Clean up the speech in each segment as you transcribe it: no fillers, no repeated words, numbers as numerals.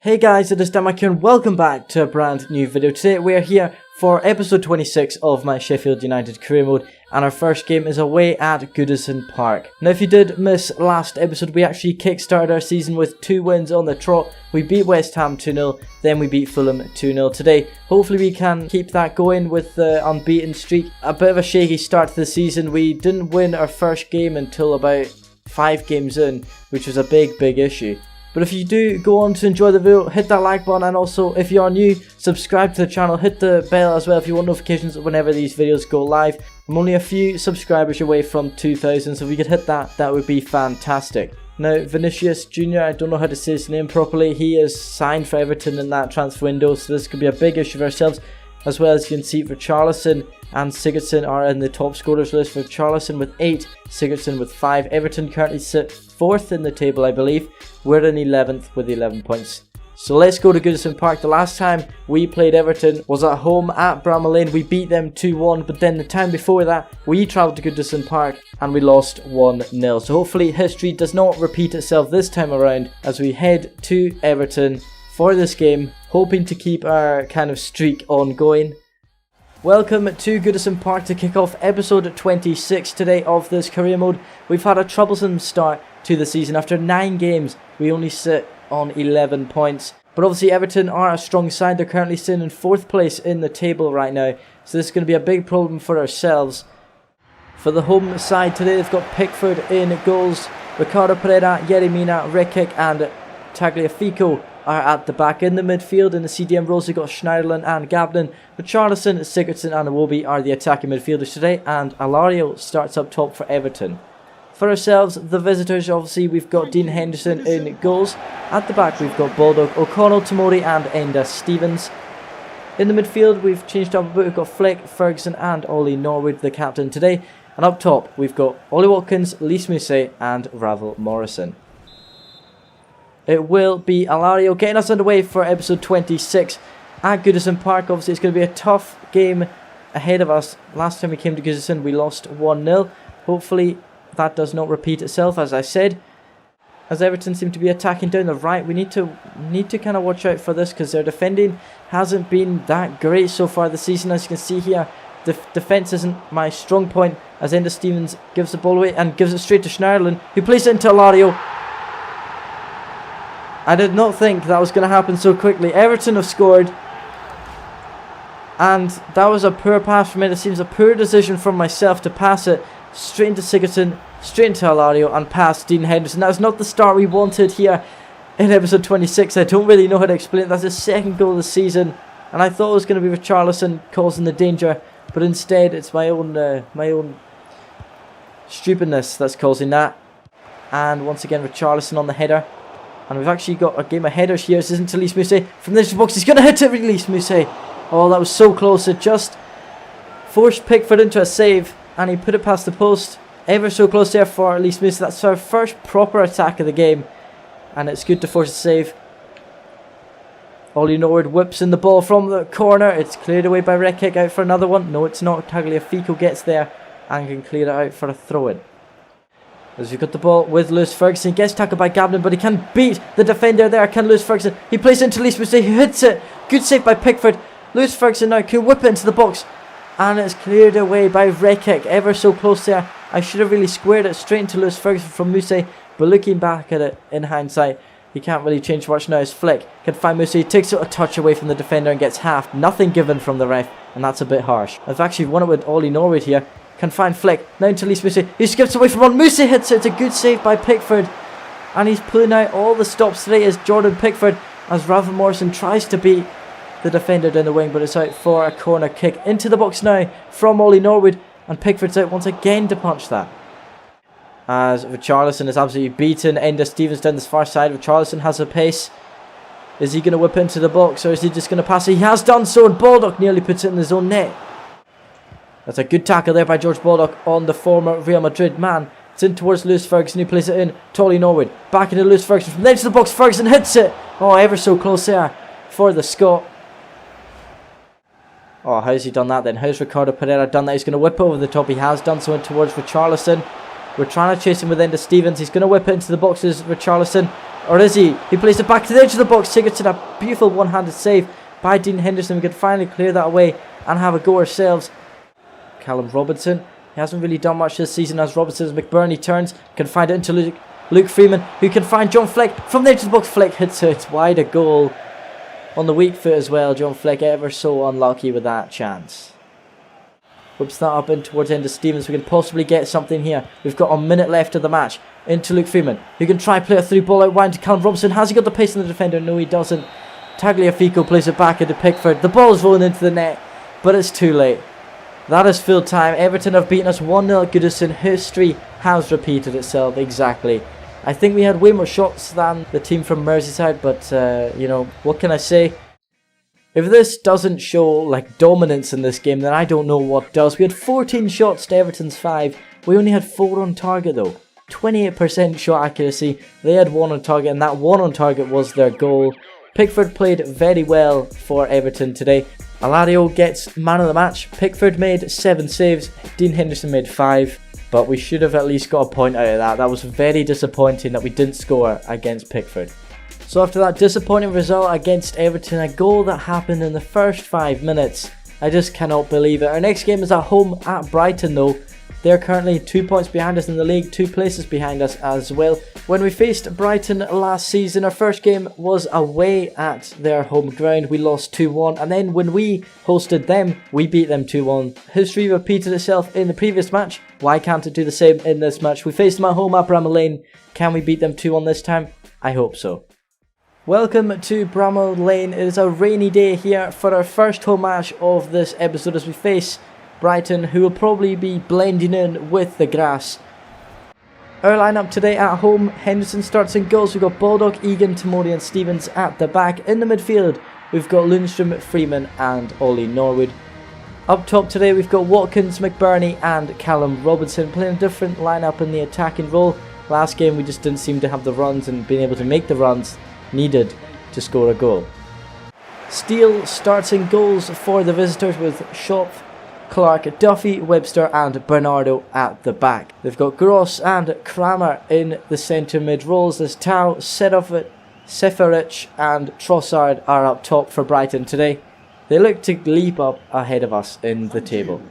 Hey guys, it is Dan here and welcome back to a brand new video. Today we are here for episode 26 of my Sheffield United career mode, and our first game is away at Goodison Park. Now if you did miss last episode, we actually kickstarted our season with 2 wins on the trot. We beat West Ham 2-0, then we beat Fulham 2-0 today. Hopefully we can keep that going with the unbeaten streak. A bit of a shaky start to the season. We didn't win our first game until about 5 games in, which was a big issue. But if you do go on to enjoy the video, hit that like button, and also if you are new, subscribe to the channel, hit the bell as well if you want notifications whenever these videos go live. I'm only a few subscribers away from 2,000, so if you could hit that, that would be fantastic. Now, Vinicius Jr., I don't know how to say his name properly, he is signed for Everton in that transfer window, so this could be a big issue for ourselves. As well as you can see, Richarlison and Sigurdsson are in the top scorers list. For Richarlison with 8, Sigurdsson with 5. Everton currently sit 4th in the table, I believe. We're in 11th with 11 points. So let's go to Goodison Park. The last time we played Everton was at home at Bramall Lane. We beat them 2-1, but then the time before that, we travelled to Goodison Park and we lost 1-0. So hopefully history does not repeat itself this time around as we head to Everton for this game, hoping to keep our kind of streak ongoing. Welcome to Goodison Park to kick off episode 26 today of this career mode. We've had a troublesome start to the season. After 9 games, we only sit on 11 points. But obviously Everton are a strong side. They're currently sitting in 4th place in the table right now. So this is going to be a big problem for ourselves. For the home side today, they've got Pickford in goals. Ricardo Pereira, Yeremina, Rekic and Tagliafico are at the back. In the midfield, in the CDM roles, we've got Schneiderlin and Gabden. Richarlison, Sigurdsson and Iwobi are the attacking midfielders today, and Alario starts up top for Everton. For ourselves, the visitors, obviously we've got Dean Henderson in goals. At the back we've got Baldock, O'Connell, Tomori and Enda Stevens. In the midfield we've changed up a bit. We've got Flick, Ferguson and Ollie Norwood, the captain today. And up top we've got Ollie Watkins, Lys Mousset and Ravel Morrison. It will be Alario getting us underway for episode 26 at Goodison Park. Obviously it's going to be a tough game ahead of us. Last time we came to Goodison we lost 1-0. Hopefully that does not repeat itself, as I said. As Everton seem to be attacking down the right, we need to kind of watch out for this because their defending hasn't been that great so far this season. As you can see here, the defence isn't my strong point, as Enda Stevens gives the ball away and gives it straight to Schneiderlin, who plays it into Alario. I did not think that was going to happen so quickly. Everton have scored, and that was a poor pass from it. It seems a poor decision from myself to pass it straight into Sigurdsson, straight into Alario and past Dean Henderson. That's not the start we wanted here in episode 26. I don't really know how to explain it. That's his 2nd goal of the season, and I thought it was going to be Richarlison causing the danger, but instead it's my own stupidness that's causing that. And once again Richarlison on the header. And we've actually got a game of headers here. This isn't to Lys Mousset. From this box, he's going to hit it with Lys Mousset. Oh, that was so close. It just forced Pickford into a save. And he put it past the post. Ever so close there for Lys Mousset. That's our first proper attack of the game. And it's good to force a save. Ollie Norwood whips in the ball from the corner. It's cleared away by Rekic. Out for another one. No, it's not. Tagliafico gets there and can clear it out for a throw-in. As we've got the ball with Lewis Ferguson, gets tackled by Gabden, but he can beat the defender there. Can Lewis Ferguson? He plays it into Lys Mousset, who hits it. Good save by Pickford. Lewis Ferguson now can whip it into the box, and it's cleared away by Rekic. Ever so close there. I should have really squared it straight into Lewis Ferguson from Mousset, but looking back at it in hindsight, he can't really change much now. His Flick can find Mousset, he takes it a touch away from the defender and gets half. Nothing given from the ref, and that's a bit harsh. I've actually won it with Ollie Norwood here. Can find Flick, now into Lys Mousset, he skips away from one, Mousset hits it, it's a good save by Pickford, and he's pulling out all the stops today as Jordan Pickford, as Ravel Morrison tries to beat the defender down the wing, but it's out for a corner kick into the box now from Ollie Norwood, and Pickford's out once again to punch that. As Richarlison is absolutely beaten Enda Stevens down this far side. Richarlison has a pace. Is he going to whip into the box, or is he just going to pass it? He has done so, and Baldock nearly puts it in his own net. That's a good tackle there by George Baldock on the former Real Madrid man. It's in towards Lewis Ferguson, who plays it in to Ollie Norwood. Back into Lewis Ferguson, from there to the box, Ferguson hits it. Oh, ever so close there for the Scot. Oh, how's he done that then? How's Ricardo Pereira done that? He's going to whip over the top. He has done so in towards Richarlison. We're trying to chase him with Enda Stevens. He's going to whip it into the boxes, Richarlison. Or is he? He plays it back to the edge of the box. Sigurdsson, a beautiful one-handed save by Dean Henderson. We can finally clear that away and have a go ourselves. Callum Robinson. He hasn't really done much this season as Robinson. As McBurney turns, can find it into Luke Freeman, who can find John Fleck from the edge of the box. Fleck hits it. It's wide, a goal. On the weak foot as well. John Fleck ever so unlucky with that chance. Whips that up in towards the end of Stevens. We can possibly get something here. We've got a minute left of the match. Into Luke Freeman, who can try play a through ball out wide to Callum Robinson. Has he got the pace on the defender? No, he doesn't. Tagliafico plays it back into Pickford. The ball is rolling into the net, but it's too late. That is full time. Everton have beaten us 1-0 at Goodison. History has repeated itself exactly. I think we had way more shots than the team from Merseyside, but you know, what can I say? If this doesn't show like dominance in this game, then I don't know what does. We had 14 shots to Everton's 5. We only had 4 on target though. 28% shot accuracy. They had 1 on target, and that 1 on target was their goal. Pickford played very well for Everton today. Alario gets man of the match. Pickford made 7 saves. Dean Henderson made 5. But we should have at least got a point out of that. That was very disappointing that we didn't score against Pickford. So after that disappointing result against Everton, a goal that happened in the first 5 minutes, I just cannot believe it. Our next game is at home at Brighton though. They're currently 2 points behind us in the league, 2 places behind us as well. When we faced Brighton last season, our first game was away at their home ground. We lost 2-1, and then when we hosted them, we beat them 2-1. History repeated itself in the previous match. Why can't it do the same in this match? We faced them at home at Bramall Lane. Can we beat them 2-1 this time? I hope so. Welcome to Bramall Lane. It is a rainy day here for our first home match of this episode as we face Brighton, who will probably be blending in with the grass. Our lineup today at home: Henderson starts in goals. We've got Baldock, Egan, Tamori and Stevens at the back. In the midfield, we've got Lundstrom, Freeman and Ollie Norwood. Up top today, we've got Watkins, McBurney and Callum Robinson, playing a different lineup in the attacking role. Last game, we just didn't seem to have the runs and being able to make the runs needed to score a goal. Steele starts in goals for the visitors with Schopf, Clark, Duffy, Webster and Bernardo at the back. They've got Gross and Kramer in the centre mid roles as Tau, Seferich and Trossard are up top for Brighton today. They look to leap up ahead of us in the table.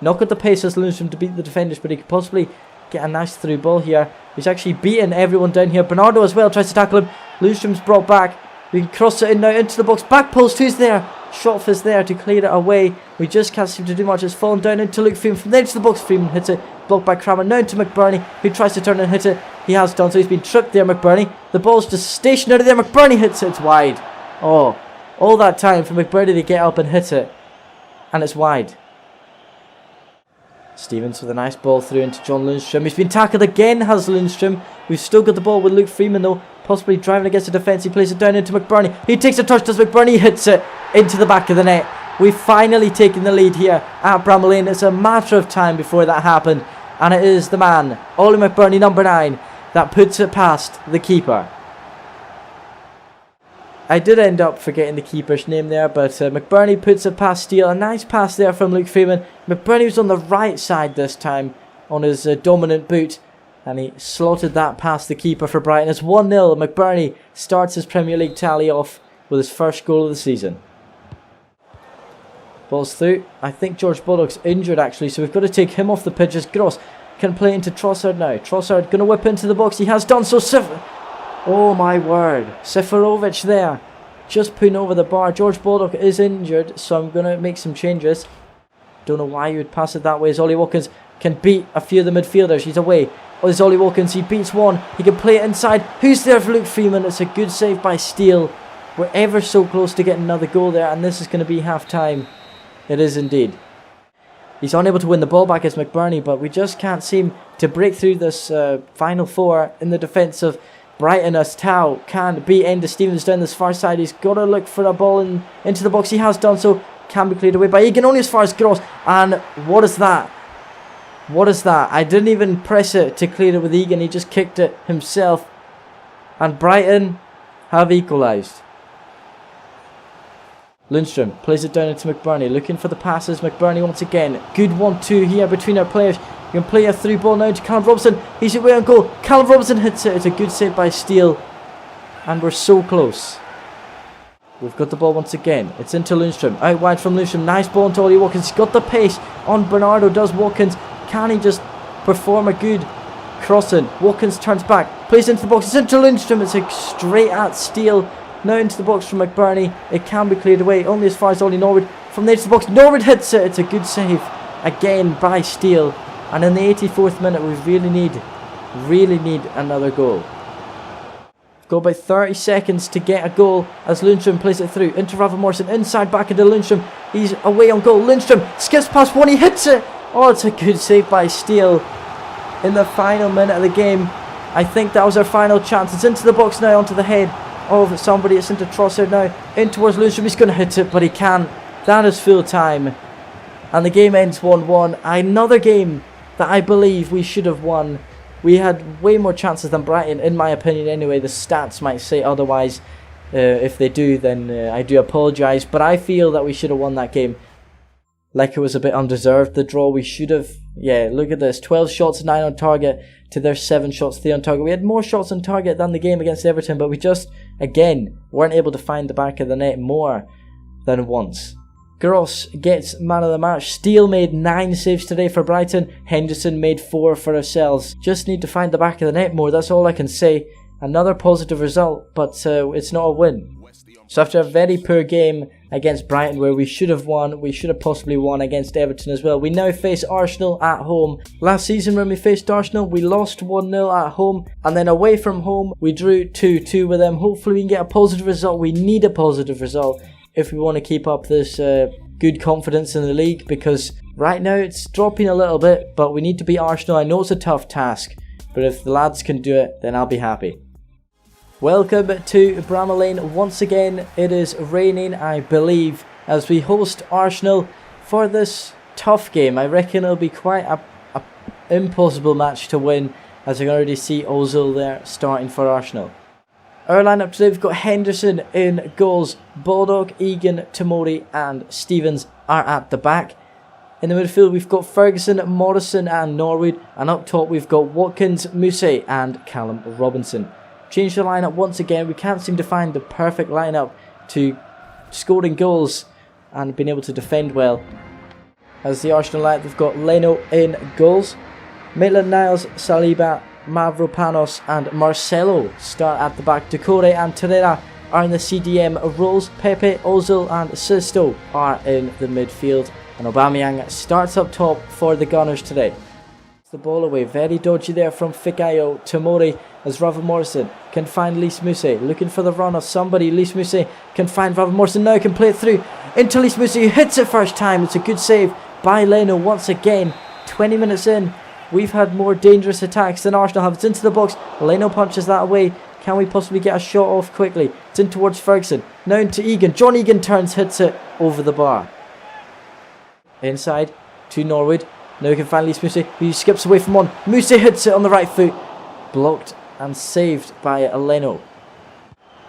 Not got the pace as Lundstrom to beat the defenders, but he could possibly get a nice through ball here. He's actually beaten everyone down here. Bernardo as well tries to tackle him. Lundstrom's brought back. We can cross it in now into the box. Back post, who's there? Schopf is there to clear it away. We just can't seem to do much. It's fallen down into Luke Freeman. From the edge of the box, Freeman hits it. Blocked by Kramer. Now into McBurney, who tries to turn and hit it. He has done so. He's been tripped there, McBurney. The ball's just stationary there. McBurney hits it. It's wide. Oh, all that time for McBurney to get up and hit it. And it's wide. Stevens with a nice ball through into John Lundstrom. He's been tackled again, has Lundstrom. We've still got the ball with Luke Freeman though. Possibly driving against the defence. He plays it down into McBurney. He takes a touch, does McBurney, hits it into the back of the net. We've finally taken the lead here at Bramall Lane. It's a matter of time before that happened. And it is the man, Ollie McBurney, number 9, that puts it past the keeper. I did end up forgetting the keeper's name there, but McBurney puts it past Steele. A nice pass there from Luke Freeman. McBurney was on the right side this time on his dominant boot, and he slotted that past the keeper for Brighton. It's 1-0. McBurney starts his Premier League tally off with his first goal of the season. Ball's through. I think George Baldock's injured actually, so we've got to take him off the pitch as Gross can play into Trossard now. Trossard going to whip into the box. He has done so. Oh my word. Seferovic there, just putting over the bar. George Baldock is injured, so I'm going to make some changes. Don't know why you would pass it that way, as Ollie Watkins can beat a few of the midfielders. He's away. Oh, there's Ollie Watkins. He beats one. He can play it inside. Who's there for Luke Freeman? It's a good save by Steele. We're ever so close to getting another goal there, and this is going to be half time. It is indeed. He's unable to win the ball back as McBurney, but we just can't seem to break through this final four in the defence of Brighton, as Tau can beat Enda Stevens down this far side. He's got to look for a ball into the box. He has done so. Can be cleared away by Egan, only as far as Gross. And what is that? What is that? I didn't even press it to clear it with Egan. He just kicked it himself. And Brighton have equalised. Lundstrom plays it down into McBurney, looking for the passes. McBurney once again. Good 1-2 here between our players. You can play a through ball now to Callum Robinson. He's away on goal. Callum Robinson hits it. It's a good save by Steele. And we're so close. We've got the ball once again. It's into Lundstrom. Out wide from Lundstrom. Nice ball into Ollie Watkins. He's got the pace on Bernardo. Does Watkins. Can he just perform a good crossing? Watkins turns back. Plays into the box. It's into Lundstrom. It's a straight at steal. Now into the box from McBurney. It can be cleared away. Only as far as Ollie Norwood. From the edge of the box. Norwood hits it. It's a good save. Again by Steele. And in the 84th minute we really need another goal. Got about 30 seconds to get a goal as Lundstrom plays it through into Rafa Morrison, inside back into Lundstrom. He's away on goal. Lundstrom skips past one, he hits it. Oh, it's a good save by Steele in the final minute of the game. I think that was our final chance. It's into the box now, onto the head of somebody. It's into Trossard now, in towards Lundstrom. He's going to hit it, but he can't. That is full time. And the game ends 1-1. Another game that I believe we should have won. We had way more chances than Brighton, in my opinion anyway. The stats might say otherwise. If they do, then I do apologise. But I feel that we should have won that game. Like it was a bit undeserved, the draw. We should have... Yeah, look at this. 12 shots, 9 on target to their 7 shots, 3 on target. We had more shots on target than the game against Everton. But we just, again, weren't able to find the back of the net more than once. Gross gets man of the match. Steele made 9 saves today for Brighton. Henderson made 4 for ourselves. Just need to find the back of the net more. That's all I can say. Another positive result, but it's not a win. So after a very poor game against Brighton where we should have won, we should have possibly won against Everton as well. We now face Arsenal at home. Last season when we faced Arsenal, we lost 1-0 at home. And then away from home, we drew 2-2 with them. Hopefully we can get a positive result. We need a positive result if we want to keep up this good confidence in the league, because right now it's dropping a little bit, but we need to beat Arsenal. I know it's a tough task, but if the lads can do it, then I'll be happy. Welcome to Bramall Lane once again. It is raining, I believe, as we host Arsenal for this tough game. I reckon it'll be quite a impossible match to win, as I can already see Ozil there starting for Arsenal. Our lineup today, we've got Henderson in goals. Baldock, Egan, Tomori and Stevens are at the back. In the midfield, we've got Ferguson, Morrison and Norwood. And up top, we've got Watkins, Mousse and Callum Robinson. Change the lineup once again. We can't seem to find the perfect lineup to scoring goals and being able to defend well. As the Arsenal lineup, we've got Leno in goals. Maitland-Niles, Saliba, Mavropanos and Marcelo start at the back. Decore and Torreira are in the CDM roles. Pepe, Ozil and Sisto are in the midfield. And Aubameyang starts up top for the Gunners today. The ball away, very dodgy there from Fikayo. Tomori as Rafa Morrison can find Lys Mousset, looking for the run of somebody. Lys Mousset can find Rafa Morrison now, can play it through into Lys Mousset, who hits it first time. It's a good save by Leno once again. 20 minutes in, we've had more dangerous attacks than Arsenal have. It's into the box, Leno punches that away. Can we possibly get a shot off quickly? It's in towards Ferguson, now into Egan. John Egan turns, hits it over the bar. Inside to Norwood. Now we can find Lys Mousset, who skips away from one. Mousset hits it on the right foot. Blocked and saved by Leno.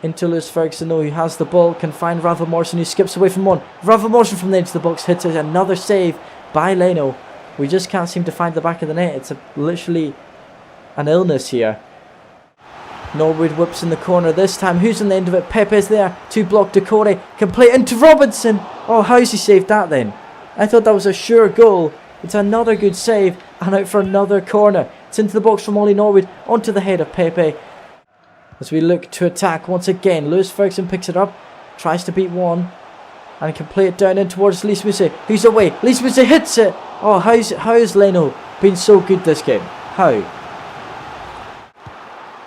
Into Lewis Ferguson though, who has the ball, can find Rafa Morrison, who skips away from one. Rafa Morrison from the edge of the box hits it. Another save by Leno. We just can't seem to find the back of the net. It's literally an illness here. Norwood whips in the corner this time. Who's on the end of it? Pepe's there to block Decore. Can play it into Robinson. Oh, how's he saved that then? I thought that was a sure goal. It's another good save and out for another corner. It's into the box from Ollie Norwood onto the head of Pepe. As we look to attack once again, Lewis Ferguson picks it up, tries to beat one, and can play it down in towards Lys Mousset, who's away. Lys Mousset hits it. Oh, how's Leno been so good this game? How?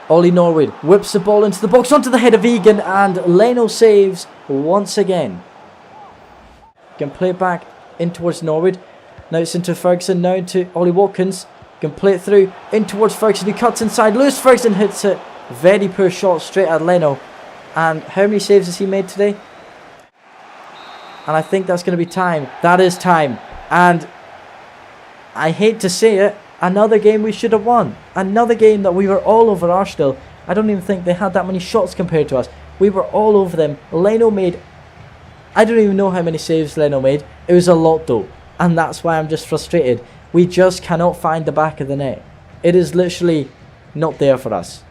Ollie Norwood whips the ball into the box onto the head of Egan, and Leno saves once again. Can play it back in towards Norwood. Now it's into Ferguson, now into Ollie Watkins. Can play it through in towards Ferguson, who cuts inside. Lewis Ferguson hits it. Very poor shot straight at Leno. And how many saves has he made today? And I think that's going to be time. That is time. And I hate to say it, another game we should have won. Another game that we were all over Arsenal. I don't even think they had that many shots compared to us. We were all over them. Leno made... I don't even know how many saves Leno made. It was a lot though. And that's why I'm just frustrated. We just cannot find the back of the net. It is literally not there for us.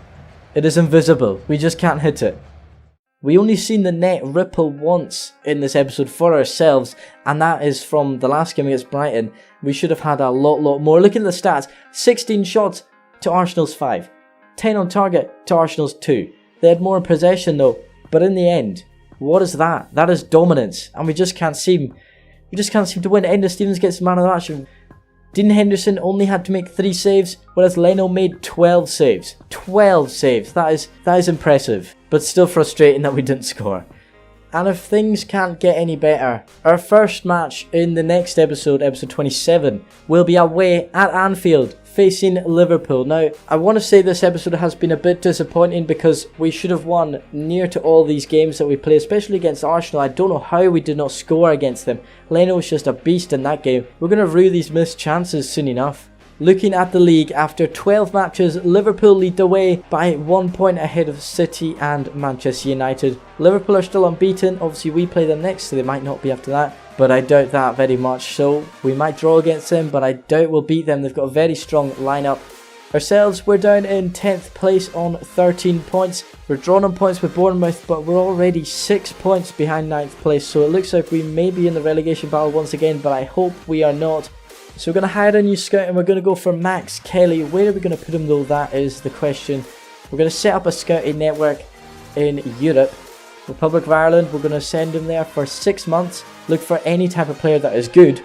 It is invisible. We just can't hit it. We only seen the net ripple once in this episode for ourselves, and that is from the last game against Brighton. We should have had a lot more. Look at the stats. 16 shots to Arsenal's 5. 10 on target to Arsenal's 2. They had more in possession though, but in the end, what is that? That is dominance, and we just can't seem to win. Enda Stevens gets man of the match. Dean Henderson only had to make 3 saves, whereas Leno made 12 saves. 12 saves. That is impressive, but still frustrating that we didn't score. And if things can't get any better, our first match in the next episode, episode 27, will be away at Anfield, facing Liverpool. Now, I want to say this episode has been a bit disappointing because we should have won near to all these games that we play, especially against Arsenal. I don't know how we did not score against them. Leno was just a beast in that game. We're going to rue these missed chances soon enough. Looking at the league, after 12 matches, Liverpool lead the way by 1 point ahead of City and Manchester United. Liverpool are still unbeaten. Obviously, we play them next, so they might not be after that. But I doubt that very much, so we might draw against them, but I doubt we'll beat them. They've got a very strong lineup. Ourselves, we're down in 10th place on 13 points. We're drawn on points with Bournemouth, but we're already 6 points behind 9th place, so it looks like we may be in the relegation battle once again, but I hope we are not. So we're going to hire a new scout and we're going to go for Max Kelly. Where are we going to put him though? That is the question. We're going to set up a scouting network in Europe. Republic of Ireland, we're going to send him there for 6 months. Look for any type of player that is good,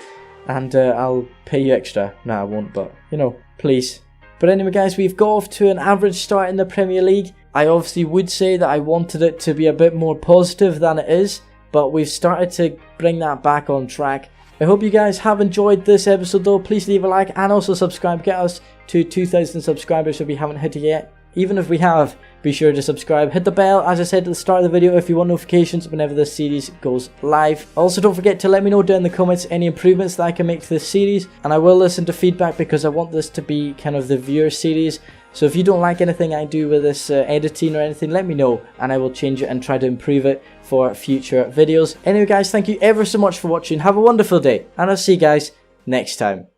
and I'll pay you extra. No, I won't, but you know, please. But anyway guys, we've got off to an average start in the Premier League. I obviously would say that I wanted it to be a bit more positive than it is, but we've started to bring that back on track. I hope you guys have enjoyed this episode though. Please leave a like and also subscribe. Get us to 2,000 subscribers if we haven't hit it yet. Even if we have, be sure to subscribe. Hit the bell, as I said at the start of the video, if you want notifications whenever this series goes live. Also, don't forget to let me know down in the comments any improvements that I can make to this series. And I will listen to feedback because I want this to be kind of the viewer series. So if you don't like anything I do with this editing or anything, let me know and I will change it and try to improve it for future videos. Anyway guys, thank you ever so much for watching. Have a wonderful day and I'll see you guys next time.